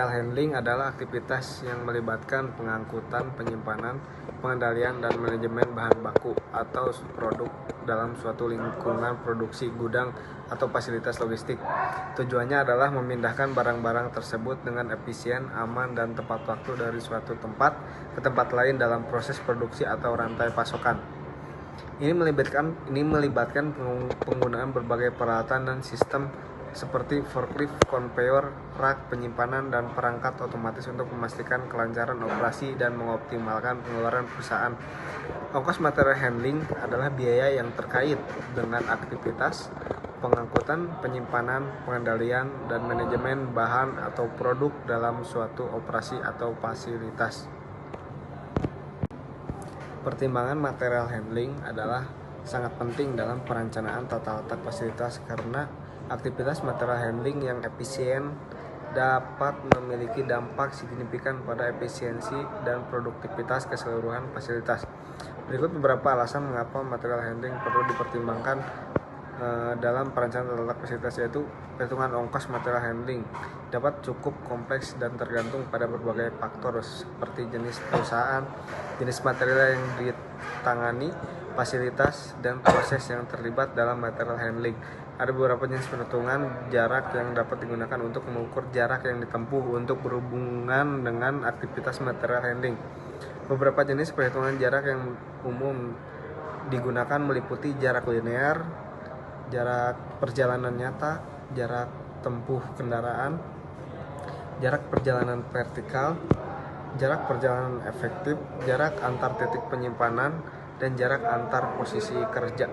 Material handling adalah aktivitas yang melibatkan pengangkutan, penyimpanan, pengendalian, dan manajemen bahan baku atau produk dalam suatu lingkungan produksi, gudang, atau fasilitas logistik. Tujuannya adalah memindahkan barang-barang tersebut dengan efisien, aman, dan tepat waktu dari suatu tempat ke tempat lain dalam proses produksi atau rantai pasokan. Ini melibatkan penggunaan berbagai peralatan dan sistem seperti forklift, conveyor, rak, penyimpanan, dan perangkat otomatis untuk memastikan kelancaran operasi dan mengoptimalkan pengeluaran perusahaan. Ongkos material handling adalah biaya yang terkait dengan aktivitas pengangkutan, penyimpanan, pengendalian, dan manajemen bahan atau produk dalam suatu operasi atau fasilitas. Pertimbangan material handling adalah sangat penting dalam perencanaan tata letak fasilitas karena aktivitas material handling yang efisien dapat memiliki dampak signifikan pada efisiensi dan produktivitas keseluruhan fasilitas. Berikut beberapa alasan mengapa material handling perlu dipertimbangkan dalam perencanaan tata letak fasilitas, yaitu perhitungan ongkos material handling dapat cukup kompleks dan tergantung pada berbagai faktor seperti jenis perusahaan, jenis material yang ditangani, fasilitas, dan proses yang terlibat dalam material handling. Ada beberapa jenis perhitungan jarak yang dapat digunakan untuk mengukur jarak yang ditempuh untuk berhubungan dengan aktivitas material handling. Beberapa jenis perhitungan jarak yang umum digunakan meliputi jarak linear, jarak perjalanan nyata, jarak tempuh kendaraan, jarak perjalanan vertikal, jarak perjalanan efektif, jarak antar titik penyimpanan, dan jarak antar posisi kerja.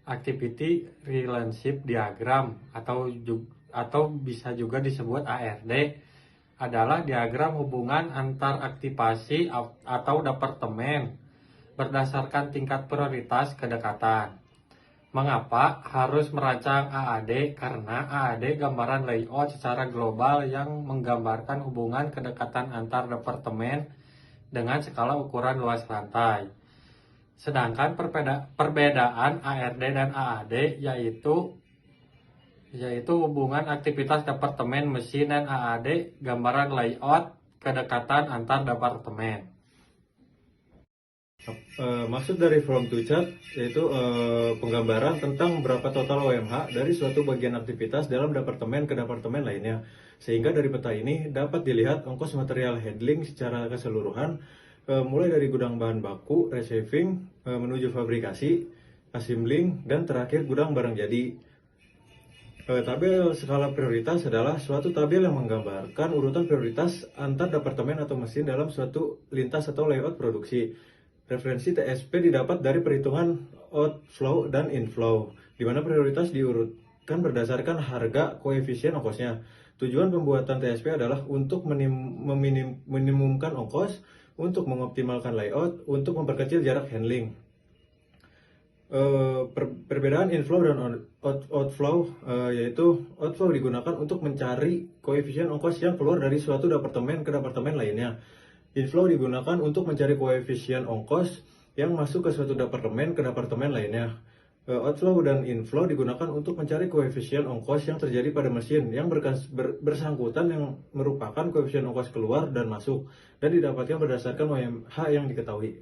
Activity Relationship Diagram atau bisa juga disebut ARD adalah diagram hubungan antar aktivasi atau departemen berdasarkan tingkat prioritas kedekatan. Mengapa harus merancang AAD? Karena AAD gambaran layout secara global yang menggambarkan hubungan kedekatan antar departemen dengan skala ukuran luas rantai. Sedangkan perbedaan ARD dan AAD yaitu hubungan aktivitas departemen mesin, dan AAD gambaran layout kedekatan antar departemen. Maksud dari from to chart yaitu penggambaran tentang berapa total OMH dari suatu bagian aktivitas dalam departemen ke departemen lainnya. Sehingga dari peta ini dapat dilihat ongkos material handling secara keseluruhan, mulai dari gudang bahan baku, receiving, menuju fabrikasi, assembling, dan terakhir gudang barang jadi. Tabel skala prioritas adalah suatu tabel yang menggambarkan urutan prioritas antar departemen atau mesin dalam suatu lintas atau layout produksi. Referensi TSP didapat dari perhitungan outflow dan inflow, di mana prioritas diurutkan berdasarkan harga koefisien ongkosnya. Tujuan pembuatan TSP adalah untuk meminimumkan ongkos, untuk mengoptimalkan layout, untuk memperkecil jarak handling. Perbedaan inflow dan outflow yaitu outflow digunakan untuk mencari koefisien ongkos yang keluar dari suatu departemen ke departemen lainnya. Inflow digunakan untuk mencari koefisien ongkos yang masuk ke suatu departemen ke departemen lainnya. Outflow dan inflow digunakan untuk mencari koefisien ongkos yang terjadi pada mesin yang bersangkutan yang merupakan koefisien ongkos keluar dan masuk, dan didapatkan berdasarkan OMH yang diketahui.